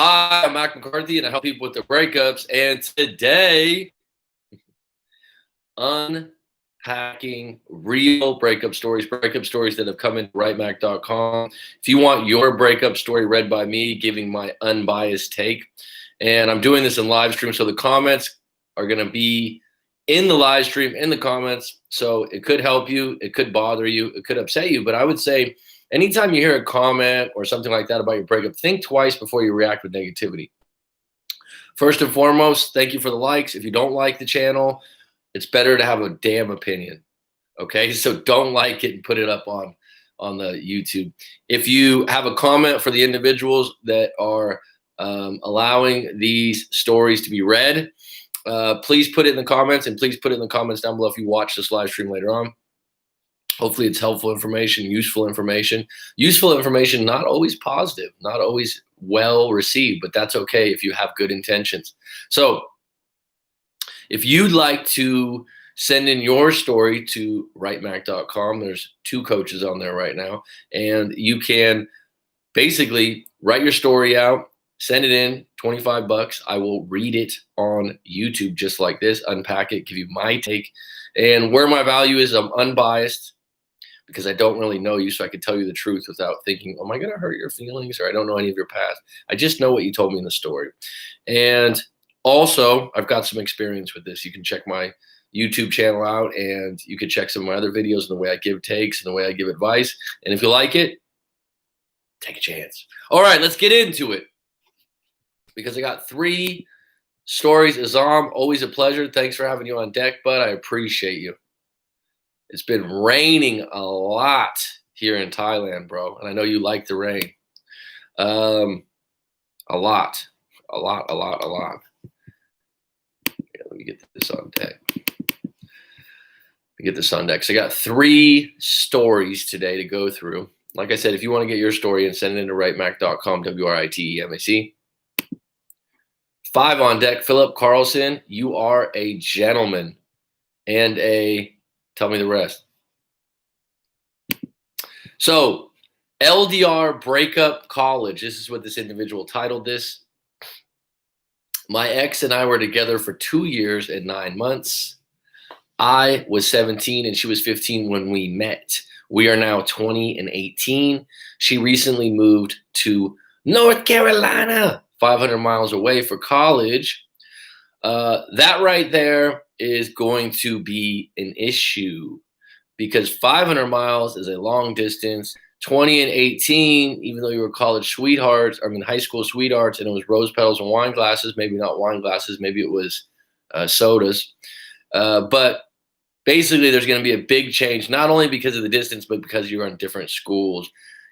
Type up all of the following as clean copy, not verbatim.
Hi, I'm Mac McCarthy, and I help people with their breakups. And today, unpacking real breakup stories that have come into writemac.com. If you want your breakup story read by me, giving my unbiased take, and I'm doing this in live stream, so the comments are going to be in the live stream, in the comments. So it could help you, it could bother you, it could upset you, but I would say anytime you hear a comment or something like that about your breakup, think twice before you react with negativity. First and foremost, thank you for the likes. If you don't like the channel, it's better to have a damn opinion. Okay, so don't like it and put it up on the YouTube. If you have a comment for the individuals that are allowing these stories to be read, please put it in the comments, and please put it in the comments down below if you watch this live stream later on. Hopefully it's helpful information, useful information. Useful information, not always positive, not always well received, but that's okay if you have good intentions. So if you'd like to send in your story to writemac.com, there's 2 coaches on there right now, and you can basically write your story out, send it in, 25 bucks. I will read it on YouTube just like this, unpack it, give you my take. And where my value is, I'm unbiased, because I don't really know you, so I can tell you the truth without thinking, am I going to hurt your feelings? Or I don't know any of your past. I just know what you told me in the story. And also, I've got some experience with this. You can check my YouTube channel out, and you can check some of my other videos and the way I give takes and the way I give advice. And if you like it, take a chance. All right, let's get into it, because I got 3 stories. Azam, always a pleasure. Thanks for having you on deck, bud. I appreciate you. It's been raining a lot here in Thailand, bro. And I know you like the rain. A lot. Yeah, let me get this on deck. So I got 3 stories today to go through. Like I said, if you want to get your story and send it into writemac.com, WRITEMAC. 5 on deck. Philip Carlson, you are a gentleman and a... Tell me the rest. So, LDR breakup college. This is what this individual titled this. My ex and I were together for 2 years and 9 months. I was 17 and she was 15 when we met. We are now 20 and 18. She recently moved to North Carolina, 500 miles away, for college. That right there is going to be an issue, because 500 miles is a long distance. 20 and 18, even though you were college sweethearts, high school sweethearts, and it was rose petals and wine glasses, maybe not wine glasses, maybe it was sodas. But basically there's going to be a big change, not only because of the distance, but because you're on different schools,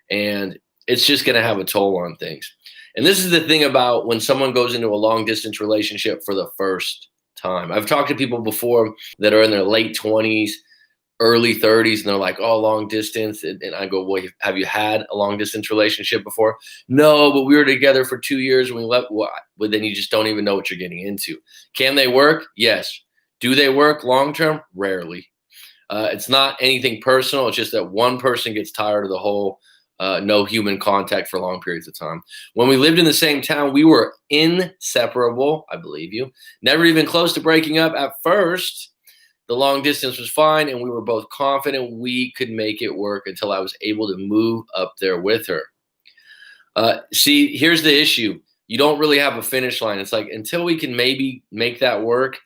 and it's just going to have a toll on things. And this is the thing about when someone goes into a long distance relationship for the first time. I've talked to people before that are in their late 20s, early 30s, and they're like, oh, long distance. And I go, well, have you had a long distance relationship before? No, but we were together for 2 years and we left. Well, but then you just don't even know what you're getting into. Can they work? Yes. Do they work long term? Rarely. It's not anything personal. It's just that one person gets tired of the whole no human contact for long periods of time. When we lived in the same town, we were inseparable. I believe you. Never even close to breaking up. At first, the long distance was fine, and we were both confident we could make it work until I was able to move up there with her. See, here's the issue. You don't really have a finish line. It's like, until we can maybe make that work,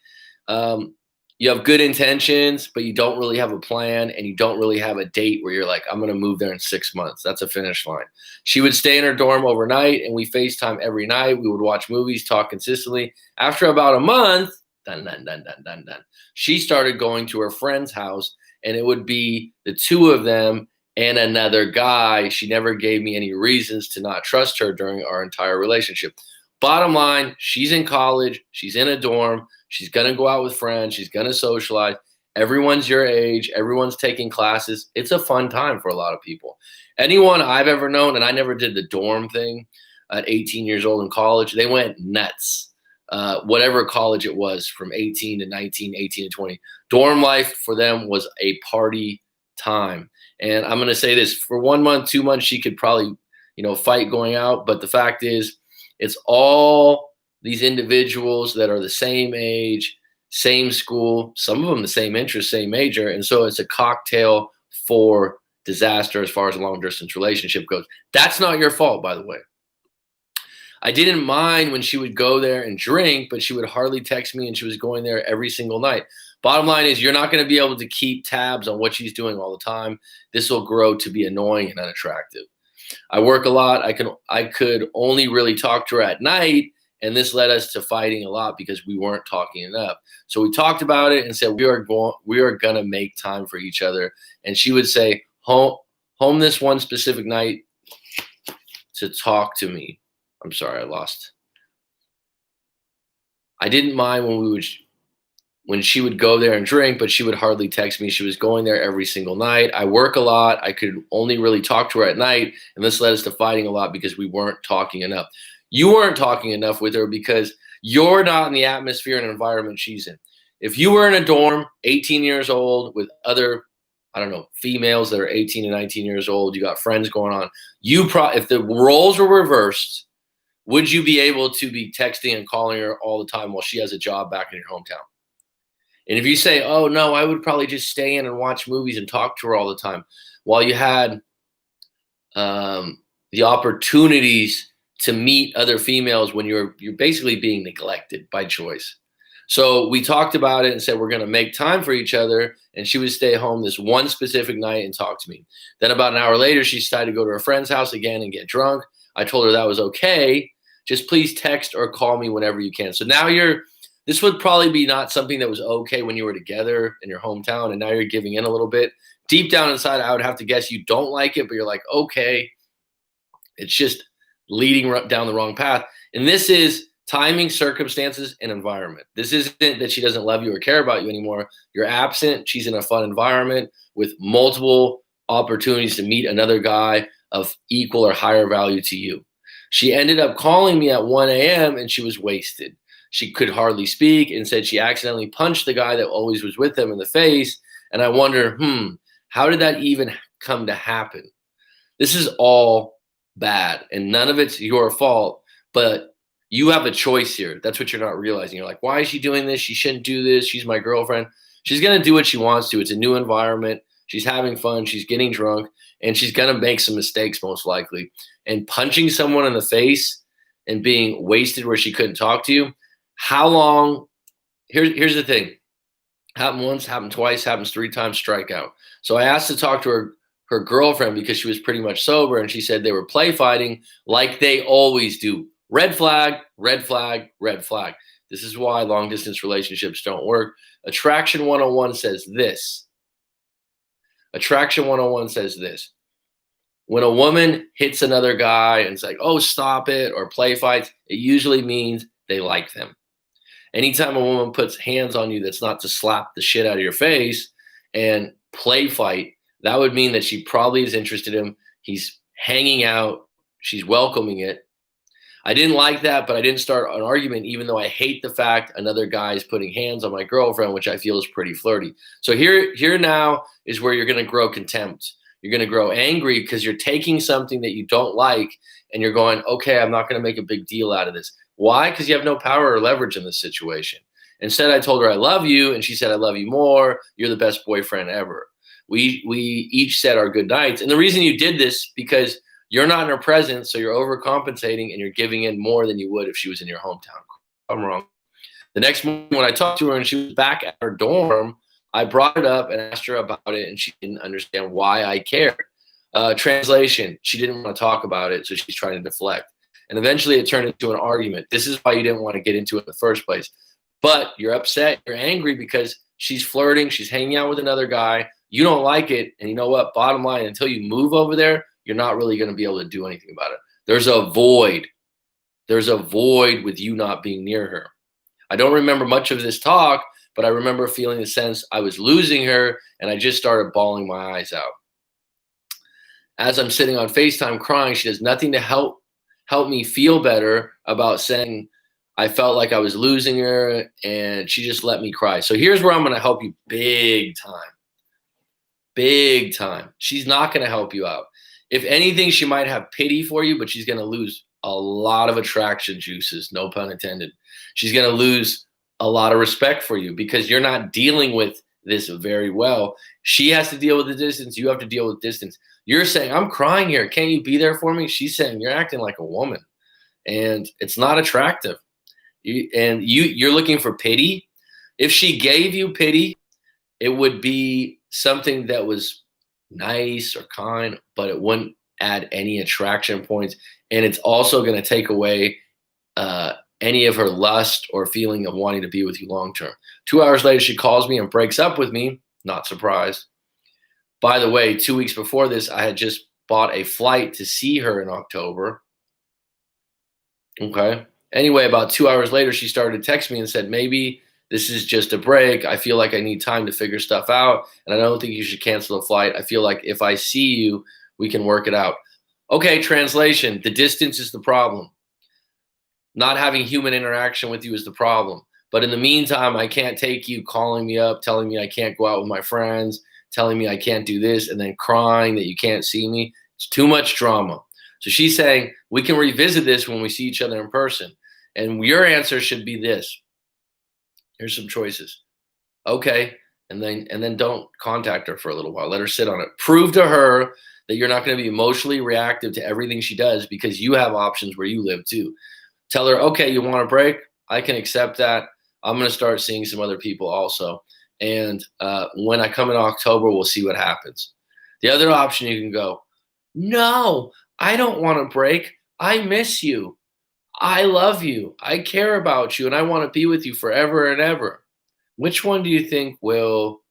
you have good intentions, but you don't really have a plan, and you don't really have a date where you're like, I'm going to move there in 6 months. That's a finish line. She would stay in her dorm overnight, and we FaceTime every night. We would watch movies, talk consistently. After about a month, she started going to her friend's house, and it would be the 2 of them and another guy. She never gave me any reasons to not trust her during our entire relationship. Bottom line, she's in college. She's in a dorm. She's going to go out with friends. She's going to socialize. Everyone's your age. Everyone's taking classes. It's a fun time for a lot of people. Anyone I've ever known, and I never did the dorm thing at 18 years old in college, they went nuts. Whatever college it was, from 18 to 19, 18 to 20. Dorm life for them was a party time. And I'm going to say this, for 1 month, 2 months, she could probably, fight going out. But the fact is, It's all these individuals that are the same age, same school, some of them the same interest, same major. And so it's a cocktail for disaster as far as a long distance relationship goes. That's not your fault, by the way. I didn't mind when she would go there and drink, but she would hardly text me and she was going there every single night. Bottom line is, you're not going to be able to keep tabs on what she's doing all the time. This will grow to be annoying and unattractive. I work a lot. I could only really talk to her at night, and this led us to fighting a lot because we weren't talking enough. So we talked about it and said we are going to make time for each other. And she would say, home this one specific night to talk to me. I'm sorry, I lost. I didn't mind when she would go there and drink, but she would hardly text me. She was going there every single night. I work a lot. I could only really talk to her at night, and this led us to fighting a lot because we weren't talking enough. You weren't talking enough with her because you're not in the atmosphere and environment she's in. If you were in a dorm, 18 years old, with other, I don't know, females that are 18 and 19 years old, you got friends going on, if the roles were reversed, would you be able to be texting and calling her all the time while she has a job back in your hometown? And if you say, oh, no, I would probably just stay in and watch movies and talk to her all the time, while you had the opportunities to meet other females when you're basically being neglected by choice. So we talked about it and said we're going to make time for each other, and she would stay home this one specific night and talk to me. Then about an hour later, she decided to go to her friend's house again and get drunk. I told her that was okay. Just please text or call me whenever you can. So now this would probably be not something that was okay when you were together in your hometown, and now you're giving in a little bit. Deep down inside, I would have to guess you don't like it, but you're like, okay, it's just leading down the wrong path. And this is timing, circumstances, and environment. This isn't that she doesn't love you or care about you anymore. You're absent. She's in a fun environment with multiple opportunities to meet another guy of equal or higher value to you. She ended up calling me at 1 a.m. and she was wasted. She could hardly speak and said she accidentally punched the guy that always was with them in the face. And I wonder, how did that even come to happen? This is all bad, and none of it's your fault, but you have a choice here. That's what you're not realizing. You're like, why is she doing this? She shouldn't do this. She's my girlfriend. She's going to do what she wants to. It's a new environment. She's having fun. She's getting drunk, and she's going to make some mistakes most likely. And punching someone in the face and being wasted where she couldn't talk to you, how long? Here's the thing. Happened once, happened twice, happens 3 times, strikeout. So I asked to talk to her girlfriend because she was pretty much sober, and she said they were play fighting like they always do. Red flag, red flag, red flag. This is why long distance relationships don't work. Attraction 101 says this. Attraction 101 says this. When a woman hits another guy and it's like, oh, stop it, or play fights, it usually means they like them. Anytime a woman puts hands on you that's not to slap the shit out of your face and play fight, that would mean that she probably is interested in him. He's hanging out. She's welcoming it. I didn't like that, but I didn't start an argument, even though I hate the fact another guy is putting hands on my girlfriend, which I feel is pretty flirty. So here now is where you're going to grow contempt. You're going to grow angry because you're taking something that you don't like and you're going, okay, I'm not going to make a big deal out of this. Why? Because you have no power or leverage in this situation. Instead, I told her I love you, and she said I love you more. You're the best boyfriend ever. We each said our good nights. And the reason you did this, because you're not in her presence, so you're overcompensating and you're giving in more than you would if she was in your hometown. I'm wrong. The next morning when I talked to her and she was back at her dorm, I brought it up and asked her about it, and she didn't understand why I cared. Translation, she didn't want to talk about it, so she's trying to deflect. And eventually it turned into an argument. This is why you didn't want to get into it in the first place. But you're upset, you're angry because she's flirting, she's hanging out with another guy. You don't like it, and you know what? Bottom line, until you move over there, you're not really going to be able to do anything about it. There's a void. There's a void with you not being near her. I don't remember much of this talk, but I remember feeling the sense I was losing her, and I just started bawling my eyes out. As I'm sitting on FaceTime crying, she does nothing to help me feel better about saying I felt like I was losing her, and she just let me cry. So here's where I'm going to help you big time. Big time. She's not going to help you out. If anything, she might have pity for you, but she's going to lose a lot of attraction juices, no pun intended. She's going to lose a lot of respect for you because you're not dealing with this very well. She has to deal with the distance. You have to deal with distance. You're saying, I'm crying here. Can't you be there for me? She's saying, you're acting like a woman. And it's not attractive. You're looking for pity. If she gave you pity, it would be something that was nice or kind, but it wouldn't add any attraction points. And it's also going to take away any of her lust or feeling of wanting to be with you long term. 2 hours later, she calls me and breaks up with me. Not surprised. By the way, 2 weeks before this, I had just bought a flight to see her in October. Okay. Anyway, about 2 hours later, she started to text me and said, maybe this is just a break. I feel like I need time to figure stuff out. And I don't think you should cancel the flight. I feel like if I see you, we can work it out. Okay, translation. The distance is the problem. Not having human interaction with you is the problem. But in the meantime, I can't take you calling me up, telling me I can't go out with my friends, telling me I can't do this, and then crying that you can't see me. It's too much drama. So she's saying, we can revisit this when we see each other in person. And your answer should be this. Here's some choices. Okay. And then don't contact her for a little while. Let her sit on it. Prove to her that you're not going to be emotionally reactive to everything she does because you have options where you live too. Tell her, okay, you want a break? I can accept that. I'm going to start seeing some other people also. And when I come in October, we'll see what happens. The other option, you can go, no, I don't want a break. I miss you. I love you. I care about you. And I want to be with you forever and ever. Which one do you think will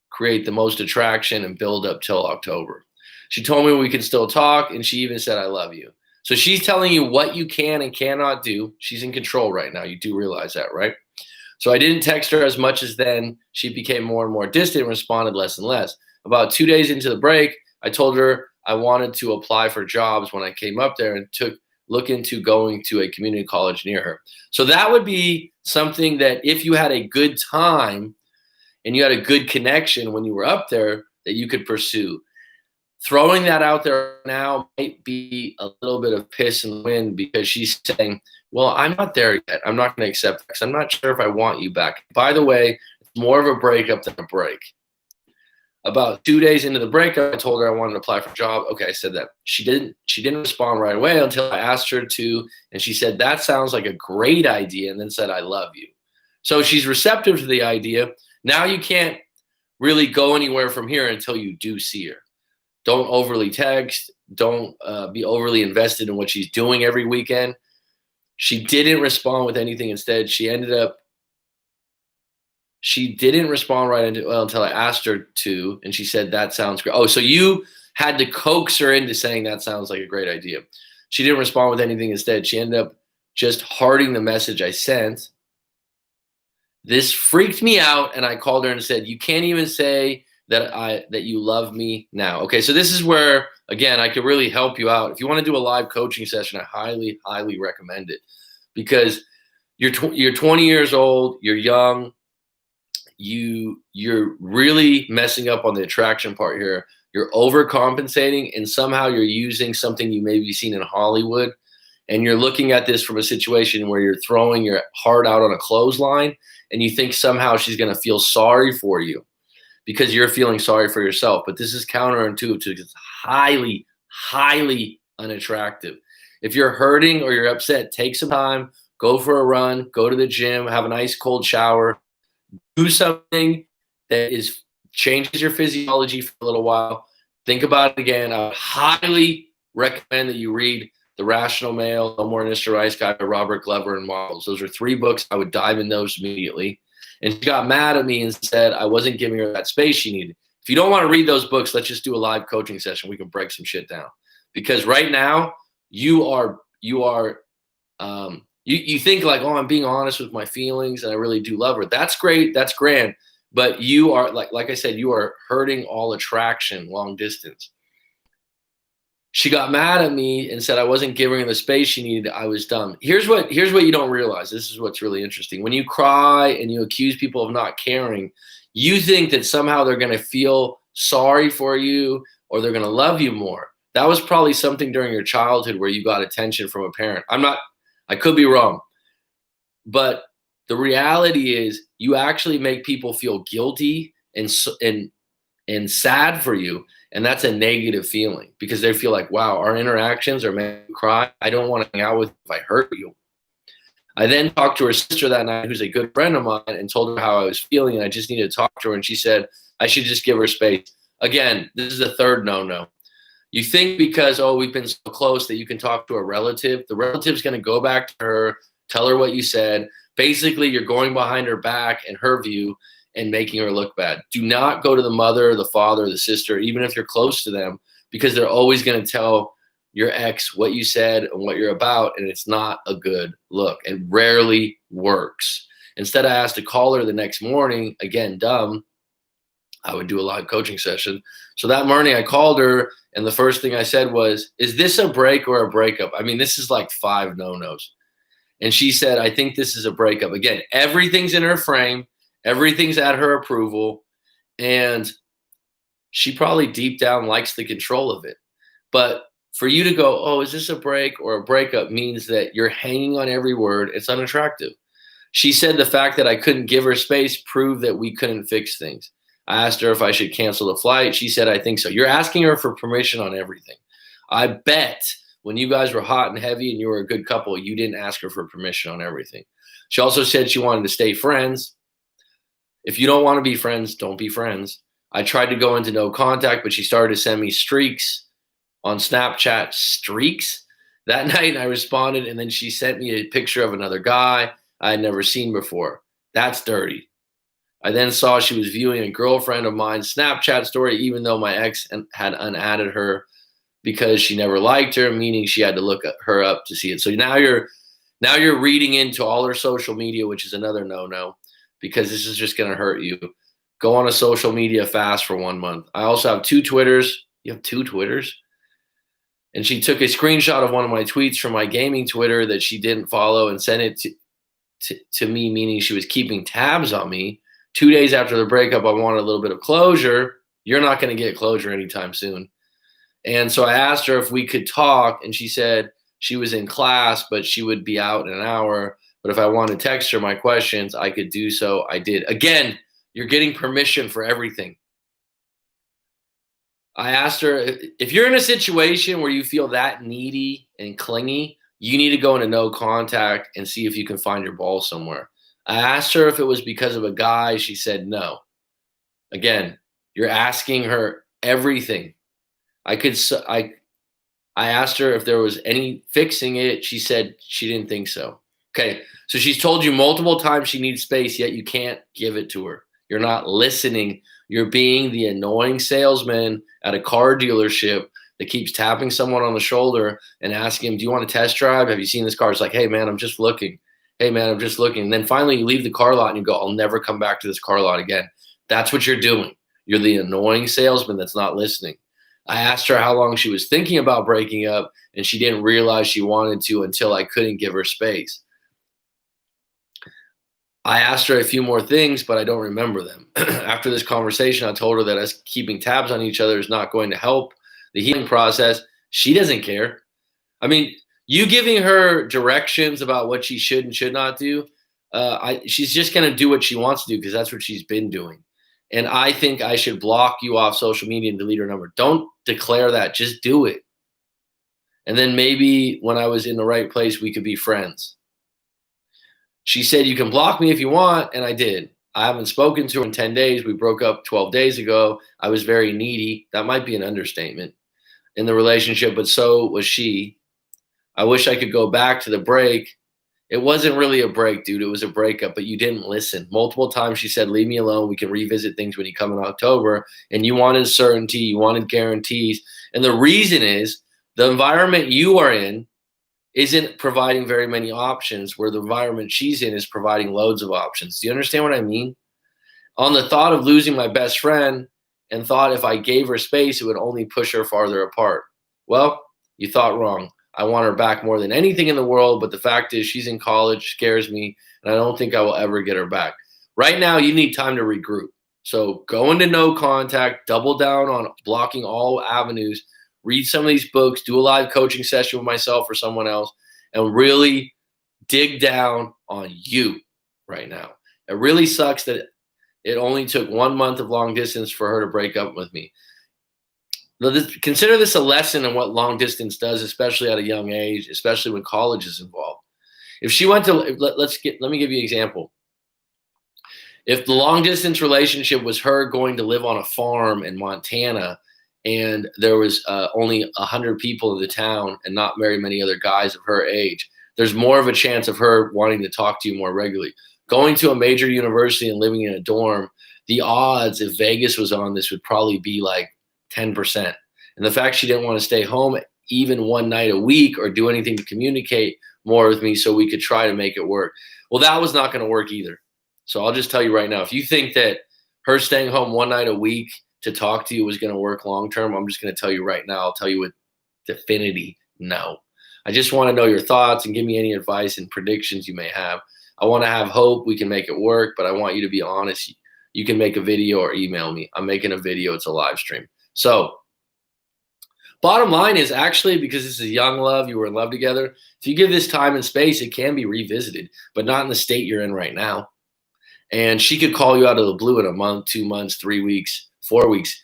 create the most attraction and build up till October? She told me we can still talk. And she even said, I love you. So she's telling you what you can and cannot do. She's in control right now. You do realize that, right? So I didn't text her as much as then. She became more and more distant and responded less and less. About 2 days into the break, I told her I wanted to apply for jobs when I came up there and look into going to a community college near her. So that would be something that if you had a good time and you had a good connection when you were up there, that you could pursue. Throwing that out there now might be a little bit of piss in the wind because she's saying, well, I'm not there yet. I'm not going to accept that because I'm not sure if I want you back. By the way, it's more of a breakup than a break. About 2 days into the breakup, I told her I wanted to apply for a job. Okay, I said that. She didn't respond right away until I asked her to, and she said, that sounds like a great idea, and then said, I love you. So she's receptive to the idea. Now you can't really go anywhere from here until you do see her. Don't overly text. Don't be overly invested in what she's doing every weekend. She didn't respond with anything. Instead, she didn't respond right until I asked her to, and she said, that sounds great. Oh, so you had to coax her into saying that sounds like a great idea. She didn't respond with anything. Instead, she ended up just hearting the message I sent. This freaked me out, and I called her and said, you can't even say that you love me now. Okay, so this is where, again, I could really help you out. If you want to do a live coaching session, I highly, highly recommend it because you're 20 years old, you're young, you're really messing up on the attraction part here. You're overcompensating, and somehow you're using something you may be seen in Hollywood, and you're looking at this from a situation where you're throwing your heart out on a clothesline, and you think somehow she's going to feel sorry for you because you're feeling sorry for yourself. But this is counterintuitive. It's highly, highly unattractive. If you're hurting or you're upset, take some time, go for a run, go to the gym, have a nice cold shower, do something that changes your physiology for a little while. Think about it again. I would highly recommend that you read The Rational Male, No More Mr. Nice Guy by Robert Glover and Miles. Those are 3 books. I would dive in those immediately. And she got mad at me and said I wasn't giving her that space she needed. If you don't want to read those books, let's just do a live coaching session. We can break some shit down. Because right now, you think like, oh, I'm being honest with my feelings and I really do love her. That's great. That's grand. But you are, like I said, you are hurting all attraction long distance. She got mad at me and said I wasn't giving her the space she needed. I was dumb. Here's what you don't realize. This is what's really interesting. When you cry and you accuse people of not caring, you think that somehow they're going to feel sorry for you or they're going to love you more. That was probably something during your childhood where you got attention from a parent. I could be wrong, but the reality is you actually make people feel guilty and sad for you. And that's a negative feeling because they feel like, wow, our interactions are making me cry. I don't want to hang out with you if I hurt you. I then talked to her sister that night, who's a good friend of mine, and told her how I was feeling. And I just needed to talk to her. And she said, I should just give her space. Again, this is the third no-no. You think because, oh, we've been so close that you can talk to a relative. The relative's going to go back to her, tell her what you said. Basically, you're going behind her back in her view and making her look bad. Do not go to the mother, the father, the sister, even if you're close to them, because they're always going to tell your ex what you said and what you're about, and it's not a good look. It rarely works. Instead, I asked to call her the next morning. Again, dumb. I would do a live coaching session. So that morning I called her, and the first thing I said was, is this a break or a breakup? I mean, this is like 5 no-nos. And she said, I think this is a breakup. Again, everything's in her frame. Everything's at her approval. And she probably deep down likes the control of it. But for you to go, oh, is this a break or a breakup means that you're hanging on every word. It's unattractive. She said the fact that I couldn't give her space proved that we couldn't fix things. I asked her if I should cancel the flight. She said, I think so. You're asking her for permission on everything. I bet when you guys were hot and heavy and you were a good couple, you didn't ask her for permission on everything. She also said she wanted to stay friends. If you don't want to be friends, don't be friends. I tried to go into no contact, but she started to send me streaks on Snapchat. Streaks? That night I responded, and then she sent me a picture of another guy I had never seen before. That's dirty. I then saw she was viewing a girlfriend of mine's Snapchat story, even though my ex had unadded her because she never liked her, meaning she had to look her up to see it. So now you're reading into all her social media, which is another no-no, because this is just going to hurt you. Go on a social media fast for 1 month. I also have 2 Twitters. You have 2 Twitters? And she took a screenshot of one of my tweets from my gaming Twitter that she didn't follow and sent it to me, meaning she was keeping tabs on me. 2 days after the breakup, I wanted a little bit of closure. You're not going to get closure anytime soon. And so I asked her if we could talk, and she said she was in class, but she would be out in an hour. But if I wanted to text her my questions, I could do so. I did. Again, you're getting permission for everything. I asked her, if you're in a situation where you feel that needy and clingy, you need to go into no contact and see if you can find your ball somewhere. I asked her if it was because of a guy. She said no. Again, you're asking her everything. I asked her if there was any fixing it. She said she didn't think so. Okay, so she's told you multiple times she needs space, yet you can't give it to her. You're not listening. You're being the annoying salesman at a car dealership that keeps tapping someone on the shoulder and asking him, do you want to test drive? Have you seen this car? It's like, hey, man, I'm just looking. Hey, man, I'm just looking. And then finally you leave the car lot and you go, I'll never come back to this car lot again. That's what you're doing. You're the annoying salesman that's not listening. I asked her how long she was thinking about breaking up, and she didn't realize she wanted to until I couldn't give her space. I asked her a few more things, but I don't remember them. After this conversation, I told her that us keeping tabs on each other is not going to help the healing process. She doesn't care. I mean, you giving her directions about what she should and should not do, she's just going to do what she wants to do because that's what she's been doing. And I think I should block you off social media and delete her number. Don't declare that. Just do it. And then maybe when I was in the right place, we could be friends. She said, you can block me if you want, and I did. I haven't spoken to her in 10 days. We broke up 12 days ago. I was very needy. That might be an understatement in the relationship, but so was she. I wish I could go back to the break. It wasn't really a break, dude. It was a breakup, but you didn't listen. Multiple times she said, leave me alone. We can revisit things when you come in October. And you wanted certainty. You wanted guarantees. And the reason is the environment you are in isn't providing very many options, where the environment she's in is providing loads of options. Do you understand what I mean? On the thought of losing my best friend, and thought if I gave her space, it would only push her farther apart. Well, you thought wrong. I want her back more than anything in the world, but the fact is she's in college, scares me, and I don't think I will ever get her back. Right now, you need time to regroup. So go into no contact, double down on blocking all avenues, read some of these books, do a live coaching session with myself or someone else, and really dig down on you right now. It really sucks that it only took 1 month of long distance for her to break up with me. Consider this a lesson in what long distance does, especially at a young age, especially when college is involved. If she went to, let me give you an example. If the long distance relationship was her going to live on a farm in Montana and there was only 100 people in the town and not very many other guys of her age, there's more of a chance of her wanting to talk to you more regularly. Going to a major university and living in a dorm, the odds if Vegas was on this would probably be like 10%. And the fact she didn't want to stay home even one night a week or do anything to communicate more with me so we could try to make it work. Well, that was not going to work either. So I'll just tell you right now, if you think that her staying home one night a week to talk to you was going to work long term, I'm just going to tell you right now, I'll tell you with definity, no. I just want to know your thoughts and give me any advice and predictions you may have. I want to have hope we can make it work, but I want you to be honest. You can make a video or email me. I'm making a video. It's a live stream. So bottom line is actually, because this is a young love, you were in love together, if you give this time and space, it can be revisited, but not in the state you're in right now. And she could call you out of the blue in a month, 2 months, 3 weeks, 4 weeks,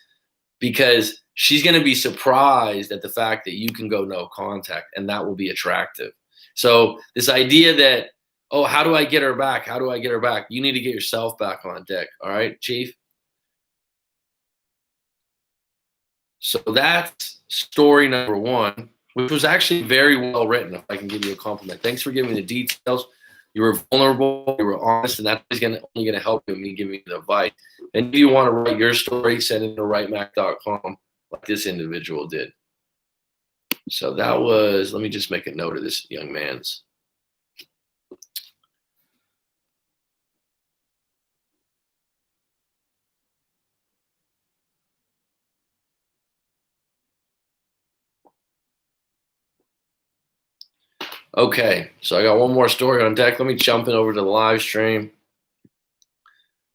because she's going to be surprised at the fact that you can go no contact, and that will be attractive. So this idea that, oh, how do I get her back? How do I get her back? You need to get yourself back on deck. All right, Chief? So that's story number one, which was actually very well written, if I can give you a compliment. Thanks for giving me the details. You were vulnerable, you were honest, and that's only going to help you me giving you the advice. And if you want to write your story, send it to writemac.com like this individual did. So that was, let me just make a note of this young man's. Okay, so I got one more story on deck. Let me jump in over to the live stream.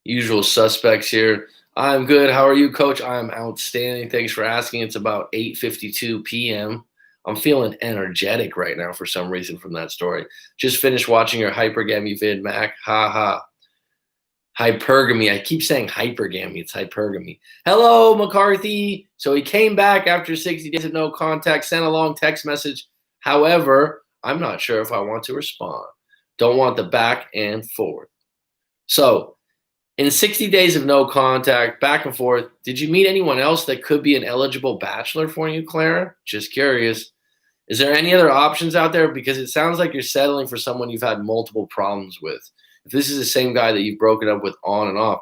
Usual suspects here. I'm good. How are you, Coach? I'm outstanding. Thanks for asking. It's about 8:52 p.m. I'm feeling energetic right now for some reason from that story. Just finished watching your hypergamy vid, Mac. Ha ha. Hypergamy. I keep saying hypergamy. It's hypergamy. Hello, McCarthy. So he came back after 60 days of no contact, sent a long text message. However, I'm not sure if I want to respond. Don't want the back and forth. So in 60 days of no contact, back and forth, did you meet anyone else that could be an eligible bachelor for you, Clara? Just curious. Is there any other options out there? Because it sounds like you're settling for someone you've had multiple problems with. If this is the same guy that you've broken up with on and off,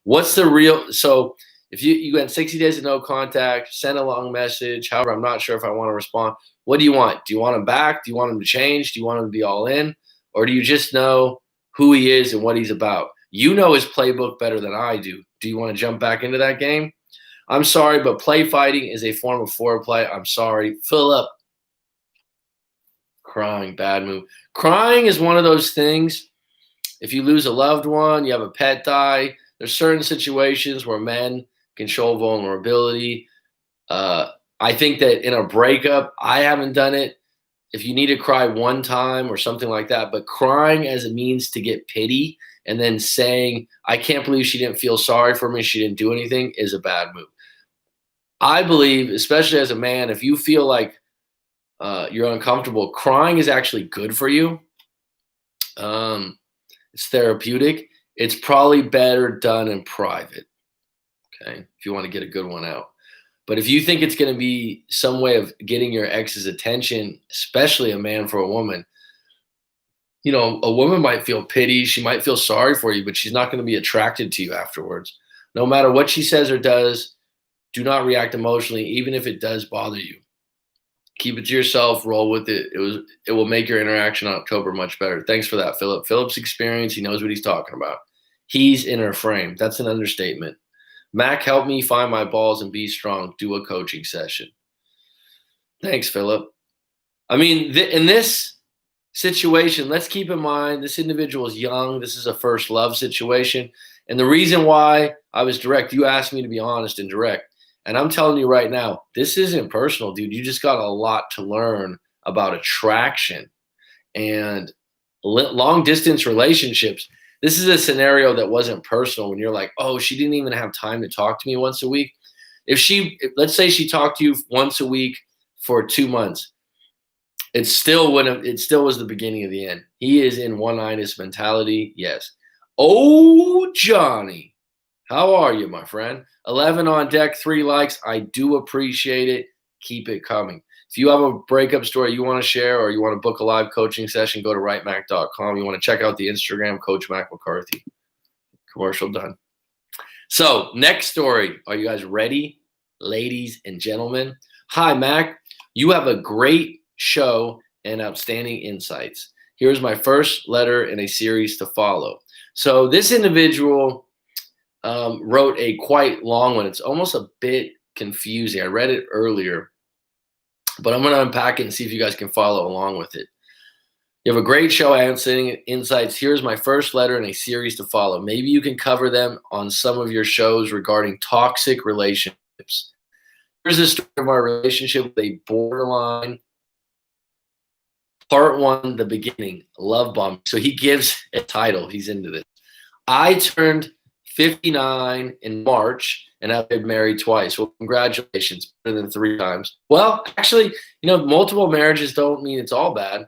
what's the real? So if you went 60 days of no contact, send a long message. However, I'm not sure if I want to respond. What do you want? Do you want him back? Do you want him to change? Do you want him to be all in? Or do you just know who he is and what he's about? You know his playbook better than I do. Do you want to jump back into that game? I'm sorry, but play fighting is a form of foreplay. I'm sorry. Philip. Crying, bad move. Crying is one of those things. If you lose a loved one, you have a pet die, there's certain situations where men can show vulnerability. I think that in a breakup, I haven't done it. If you need to cry one time or something like that, but crying as a means to get pity and then saying, I can't believe she didn't feel sorry for me, she didn't do anything, is a bad move. I believe, especially as a man, if you feel like you're uncomfortable, crying is actually good for you. It's therapeutic. It's probably better done in private, okay, if you want to get a good one out. But if you think it's going to be some way of getting your ex's attention, especially a man for a woman, you know, a woman might feel pity. She might feel sorry for you, but she's not going to be attracted to you afterwards. No matter what she says or does, do not react emotionally, even if it does bother you. Keep it to yourself. Roll with it. It will make your interaction in October much better. Thanks for that, Philip. Philip's experience. He knows what he's talking about. He's in her frame. That's an understatement. Mac, help me find my balls and be strong. Do a coaching session. Thanks, Philip. I mean, in this situation, let's keep in mind this individual is young. This is a first love situation. And the reason why I was direct, you asked me to be honest and direct. And I'm telling you right now, this isn't personal, dude. You just got a lot to learn about attraction and long distance relationships. This is a scenario that wasn't personal when you're like, oh, she didn't even have time to talk to me once a week. Let's say she talked to you once a week for 2 months, it still was the beginning of the end. He is in one-itis mentality. Yes. Oh, Johnny, how are you, my friend? 11 on deck, 3 likes. I do appreciate it. Keep it coming. If you have a breakup story you want to share or you want to book a live coaching session, go to writemac.com. You want to check out the Instagram, Coach Mac McCarthy. Commercial done. So next story. Are you guys ready, ladies and gentlemen? Hi, Mac. You have a great show and outstanding insights. Here's my first letter in a series to follow. So this individual wrote a quite long one. It's almost a bit confusing. I read it earlier, but I'm going to unpack it and see if you guys can follow along with it. You have a great show, outstanding insights. Here's my first letter in a series to follow. Maybe you can cover them on some of your shows regarding toxic relationships. Here's the story of our relationship with a borderline. Part 1, the beginning, love bomb. So he gives a title. He's into this. I turned 59 in March, and I've been married twice. Well, congratulations, better than 3 times. Well, actually, multiple marriages don't mean it's all bad.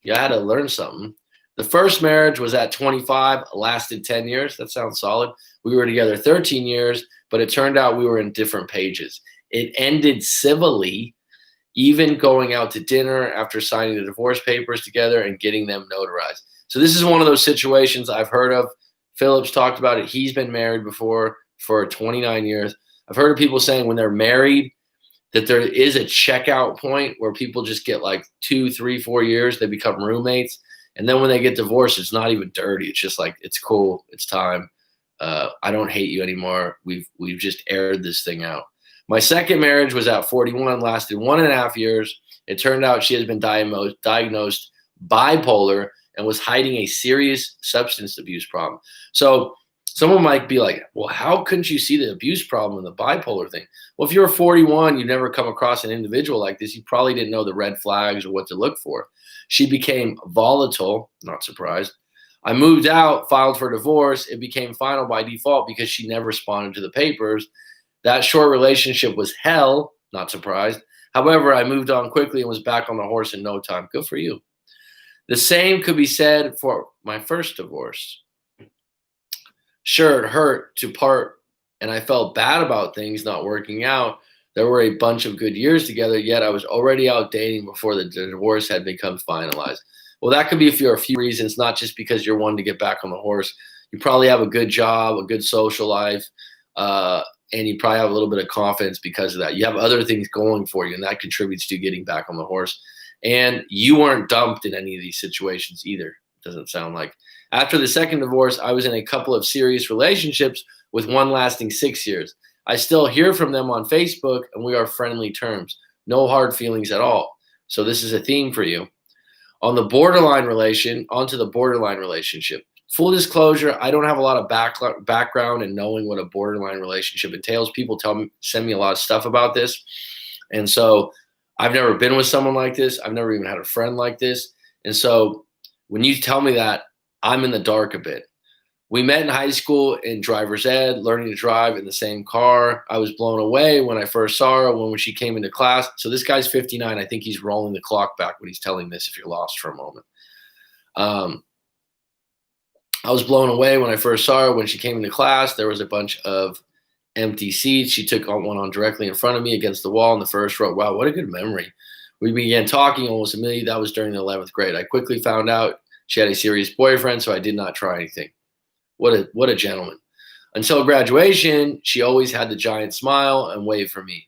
You had to learn something. The first marriage was at 25, lasted 10 years. That sounds solid. We were together 13 years, but it turned out we were in different pages. It ended civilly, even going out to dinner after signing the divorce papers together and getting them notarized. So this is one of those situations I've heard of. Phillips talked about it. He's been married before for 29 years. I've heard of people saying when they're married that there is a checkout point where people just get like 2, 3, 4 years. They become roommates. And then when they get divorced, it's not even dirty. It's just like, it's cool. It's time. I don't hate you anymore. We've just aired this thing out. My second marriage was at 41, lasted 1.5 years. It turned out she has been diagnosed bipolar and was hiding a serious substance abuse problem. So someone might be like, well, how couldn't you see the abuse problem and the bipolar thing? Well, if you're 41, you never come across an individual like this, you probably didn't know the red flags or what to look for. She became volatile, not surprised. I moved out, filed for divorce. It became final by default because she never responded to the papers. That short relationship was hell, not surprised. However, I moved on quickly and was back on the horse in no time. Good for you. The same could be said for my first divorce. Sure, it hurt to part, and I felt bad about things not working out. There were a bunch of good years together, yet I was already out dating before the divorce had become finalized. Well, that could be for a few reasons, not just because you're wanting to get back on the horse. You probably have a good job, a good social life, and you probably have a little bit of confidence because of that. You have other things going for you, and that contributes to getting back on the horse. And you weren't dumped in any of these situations either, doesn't sound like. After the second divorce, I was in a couple of serious relationships with one lasting 6 years. I still hear from them on Facebook, and we are friendly terms. No hard feelings at all. So this is a theme for you. Onto the borderline relationship. Full disclosure, I don't have a lot of background in knowing what a borderline relationship entails. People send me a lot of stuff about this. And so I've never been with someone like this. I've never even had a friend like this. And so when you tell me that, I'm in the dark a bit. We met in high school in driver's ed, learning to drive in the same car. I was blown away when I first saw her when she came into class. So this guy's 59. I think he's rolling the clock back when he's telling this if you're lost for a moment. I was blown away when I first saw her when she came into class. There was a bunch of empty seats. She took one on directly in front of me against the wall in the first row. Wow, what a good memory. We began talking almost immediately. That was during the 11th grade. I quickly found out she had a serious boyfriend, so I did not try anything. What a gentleman. Until graduation, she always had the giant smile and wave for me.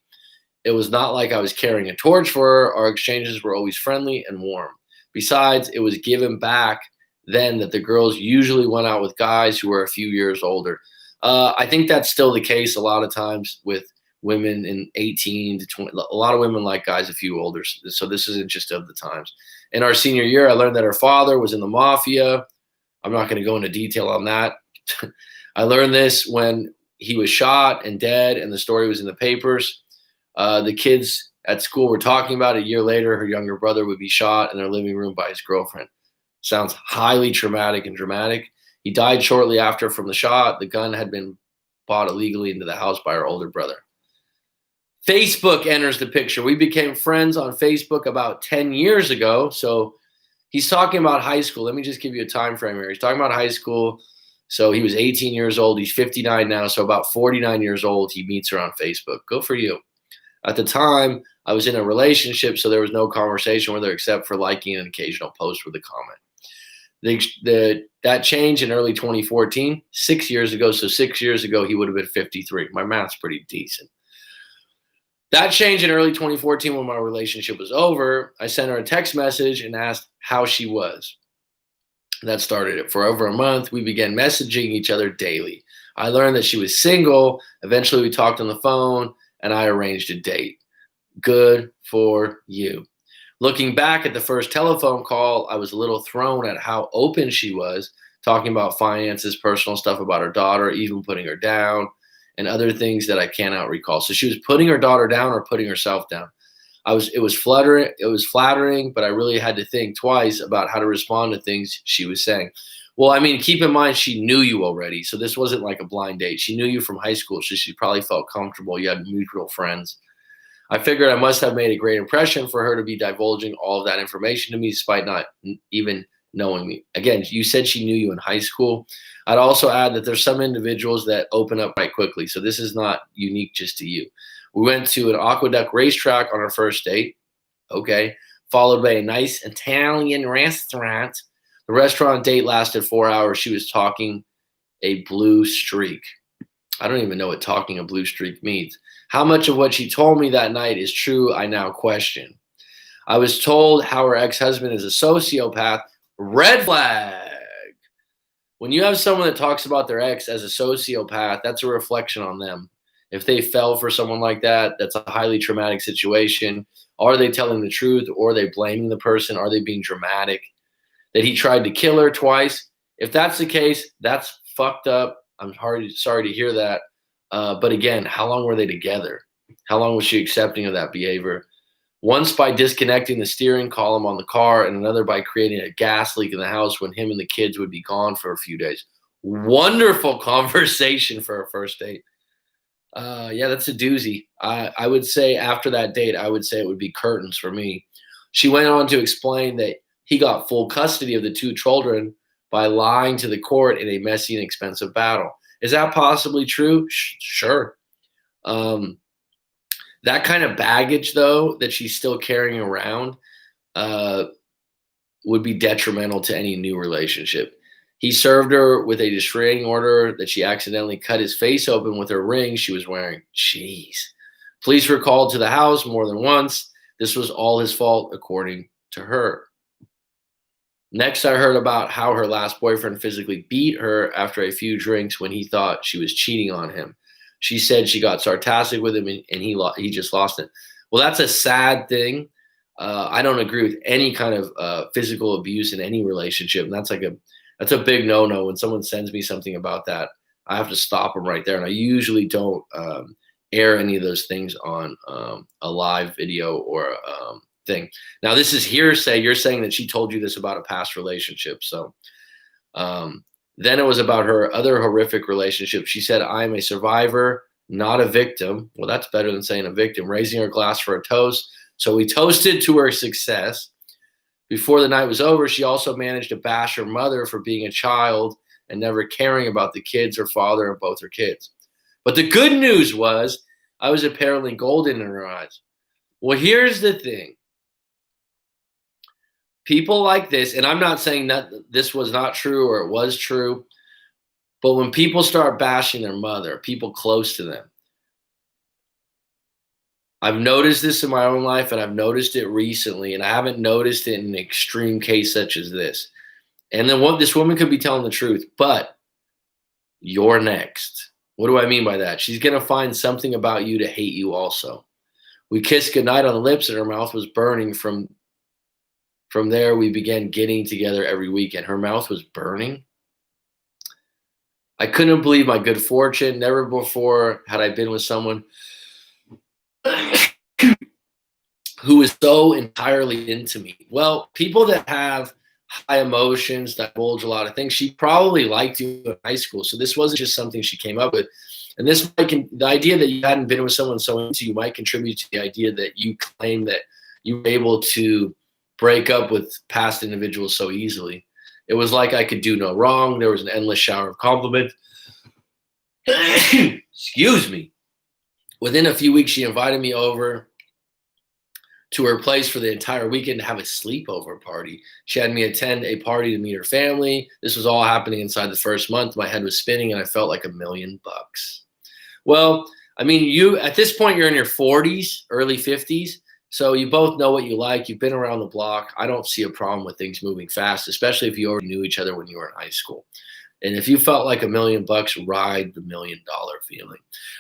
It was not like I was carrying a torch for her. Our exchanges were always friendly and warm. Besides, it was given back then that the girls usually went out with guys who were a few years older. I think that's still the case a lot of times with women in 18 to 20. A lot of women like guys a few older. So this isn't just of the times. In our senior year, I learned that her father was in the mafia. I'm not going to go into detail on that. I learned this when he was shot and dead, and the story was in the papers. The kids at school were talking about it. A year later, her younger brother would be shot in their living room by his girlfriend. Sounds highly traumatic and dramatic. He died shortly after from the shot. The gun had been bought illegally into the house by her older brother. Facebook enters the picture. We became friends on Facebook about 10 years ago. So he's talking about high school. Let me just give you a time frame here. He's talking about high school. So he was 18 years old. He's 59 now. So about 49 years old, he meets her on Facebook. Good for you. At the time, I was in a relationship, so there was no conversation with her except for liking an occasional post with a comment. That changed in early 2014, 6 years ago. So 6 years ago, he would have been 53. My math's pretty decent. That changed in early 2014 when my relationship was over. I sent her a text message and asked how she was. That started it. For over a month, we began messaging each other daily. I learned that she was single. Eventually, we talked on the phone, and I arranged a date. Good for you. Looking back at the first telephone call, I was a little thrown at how open she was, talking about finances, personal stuff about her daughter, even putting her down, and other things that I cannot recall. So she was putting her daughter down or putting herself down. It was flattering, but I really had to think twice about how to respond to things she was saying. Well, I mean, keep in mind, she knew you already. So this wasn't like a blind date. She knew you from high school, so she probably felt comfortable. You had mutual friends. I figured I must have made a great impression for her to be divulging all of that information to me, despite not even knowing me. Again, you said she knew you in high school. I'd also add that there's some individuals that open up quite quickly. So this is not unique just to you. We went to an Aqueduct racetrack on our first date. Okay. Followed by a nice Italian restaurant. The restaurant date lasted 4 hours. She was talking a blue streak. I don't even know what talking a blue streak means. How much of what she told me that night is true, I now question. I was told how her ex-husband is a sociopath. Red flag. When you have someone that talks about their ex as a sociopath, that's a reflection on them. If they fell for someone like that, that's a highly traumatic situation. Are they telling the truth, or are they blaming the person? Are they being dramatic? That he tried to kill her twice. If that's the case, that's fucked up. I'm sorry to hear that. But again, how long were they together? How long was she accepting of that behavior? Once by disconnecting the steering column on the car, and another by creating a gas leak in the house when him and the kids would be gone for a few days. Wonderful conversation for a first date. Yeah, that's a doozy. I would say after that date, I would say it would be curtains for me. She went on to explain that he got full custody of the two children by lying to the court in a messy and expensive battle. Is that possibly true? Sure. That kind of baggage, though, that she's still carrying around would be detrimental to any new relationship. He served her with a restraining order that she accidentally cut his face open with her ring she was wearing. Jeez. Police were called to the house more than once. This was all his fault, according to her. Next, I heard about how her last boyfriend physically beat her after a few drinks when he thought she was cheating on him. She said she got sarcastic with him and he just lost it. Well, that's a sad thing. I don't agree with any kind of physical abuse in any relationship. And that's a big no-no. When someone sends me something about that, I have to stop them right there. And I usually don't air any of those things on a live video or thing. Now, this is hearsay. You're saying that she told you this about a past relationship. So then it was about her other horrific relationship. She said, I am a survivor, not a victim. Well, that's better than saying a victim. Raising her glass for a toast. So we toasted to her success. Before the night was over, she also managed to bash her mother for being a child and never caring about the kids, her father, and both her kids. But the good news was I was apparently golden in her eyes. Well, here's the thing. People like this, and I'm not saying that this was not true or it was true, but when people start bashing their mother, people close to them, I've noticed this in my own life, and I've noticed it recently, and I haven't noticed it in an extreme case such as this. And then this woman could be telling the truth, but you're next. What do I mean by that? She's going to find something about you to hate you also. We kissed goodnight on the lips, and her mouth was burning. From there, we began getting together every weekend. Her mouth was burning. I couldn't believe my good fortune. Never before had I been with someone who is so entirely into me. Well, people that have high emotions, that bulge a lot of things, she probably liked you in high school. So this wasn't just something she came up with. And this the idea that you hadn't been with someone so into you might contribute to the idea that you claim that you were able to break up with past individuals so easily. It was like I could do no wrong. There was an endless shower of compliments. Excuse me. Within a few weeks, she invited me over to her place for the entire weekend to have a sleepover party. She had me attend a party to meet her family. This was all happening inside the first month. My head was spinning and I felt like $1,000,000. Well, I mean, you at this point, you're in your 40s, early 50s. So you both know what you like. You've been around the block. I don't see a problem with things moving fast, especially if you already knew each other when you were in high school. And if you felt like $1,000,000, ride the $1,000,000 feeling.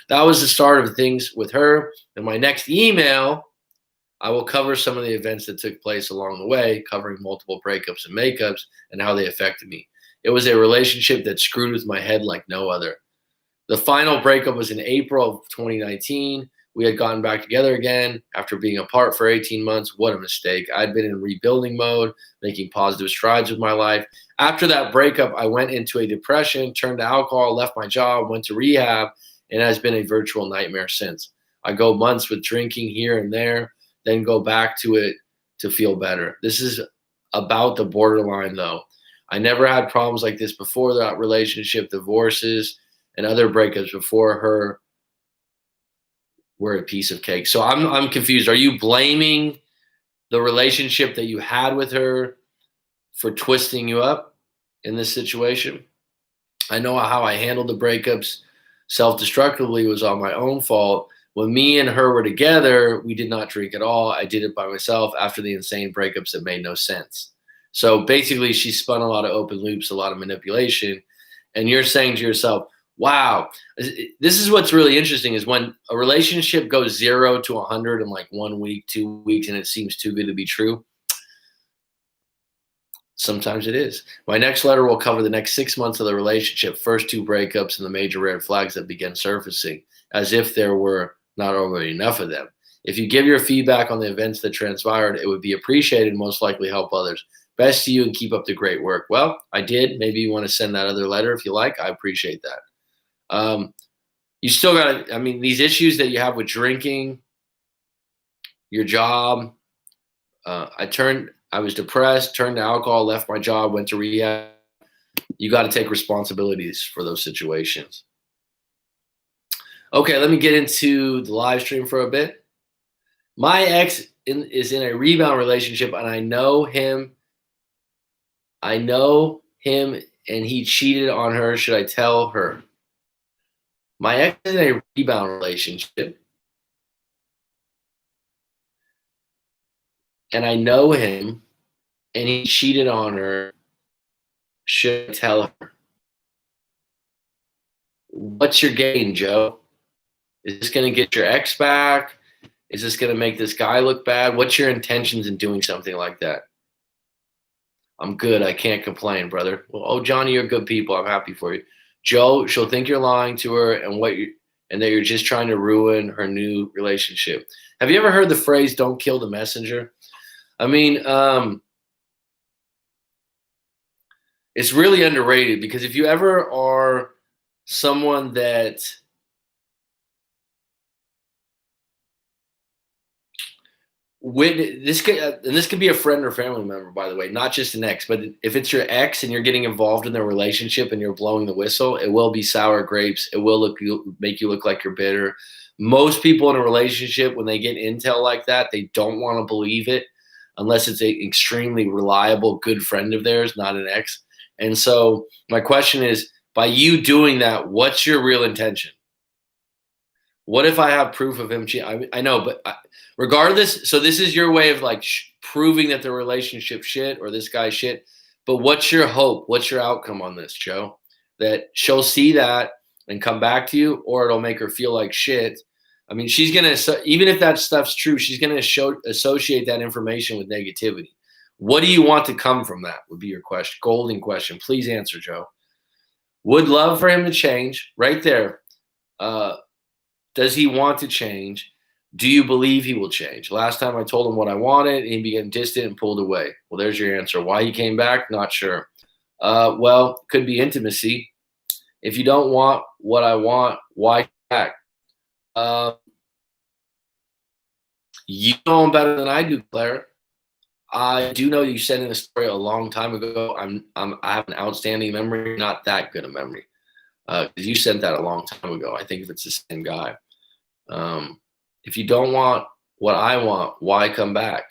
That was the start of things with her. In my next email, I will cover some of the events that took place along the way, covering multiple breakups and makeups and how they affected me. It was a relationship that screwed with my head like no other. The final breakup was in April of 2019. We had gotten back together again after being apart for 18 months. What a mistake. I'd been in rebuilding mode, making positive strides with my life. After that breakup, I went into a depression, turned to alcohol, left my job, went to rehab, and it has been a virtual nightmare since. I go months with drinking here and there, then go back to it to feel better. This is about the borderline, though. I never had problems like this before that relationship, divorces, and other breakups before her were a piece of cake. So I'm confused. Are you blaming the relationship that you had with her for twisting you up in this situation? I know how I handled the breakups self-destructively was all my own fault. When me and her were together, we did not drink at all. I did it by myself after the insane breakups that made no sense. So basically, she spun a lot of open loops, a lot of manipulation. And you're saying to yourself, wow, this is what's really interesting is when a relationship goes 0 to 100 in like 1 week, 2 weeks, and it seems too good to be true. Sometimes it is. My next letter will cover the next 6 months of the relationship, first 2 breakups, and the major red flags that began surfacing, as if there were not already enough of them. If you give your feedback on the events that transpired, it would be appreciated and most likely help others. Best to you and keep up the great work. Well, I did. Maybe you want to send that other letter if you like. I appreciate that. You still got to, I mean, these issues that you have with drinking, your job, I was depressed, turned to alcohol, left my job, went to rehab. You got to take responsibilities for those situations. Okay, let me get into the live stream for a bit. My ex is in a rebound relationship, and I know him. And he cheated on her. Should I tell her? My ex is in a rebound relationship, and I know him, and he cheated on her. Should I tell her? What's your gain, Joe? Is this going to get your ex back? Is this going to make this guy look bad? What's your intentions in doing something like that? I'm good. I can't complain, brother. Well, oh, Johnny, you're good people. I'm happy for you. Joe, she'll think you're lying to her and that you're just trying to ruin her new relationship. Have you ever heard the phrase, don't kill the messenger? I mean, it's really underrated because if you ever are someone that this could be a friend or family member, by the way, not just an ex, but if it's your ex and you're getting involved in their relationship and you're blowing the whistle, it will be sour grapes. It will make you look like you're bitter. Most people in a relationship, when they get intel like that, they don't want to believe it unless it's an extremely reliable, good friend of theirs, not an ex. And so my question is, by you doing that, what's your real intention? What if I have proof of him cheating? I know, but regardless, so this is your way of like proving that the relationship shit or this guy shit. But what's your hope? What's your outcome on this, Joe? That she'll see that and come back to you, or it'll make her feel like shit. I mean, she's going to, even if that stuff's true, she's going to associate that information with negativity. What do you want to come from that would be your question. Golden question. Please answer, Joe. Would love for him to change right there. Does he want to change? Do you believe he will change? Last time I told him what I wanted, he began distant and pulled away. Well, there's your answer. Why he came back? Not sure. Well, could be intimacy. If you don't want what I want, why come back? You know him better than I do, Claire. I do know you sent in a story a long time ago. I have an outstanding memory, not that good a memory, because you sent that a long time ago. I think if it's the same guy. If you don't want what I want, why come back?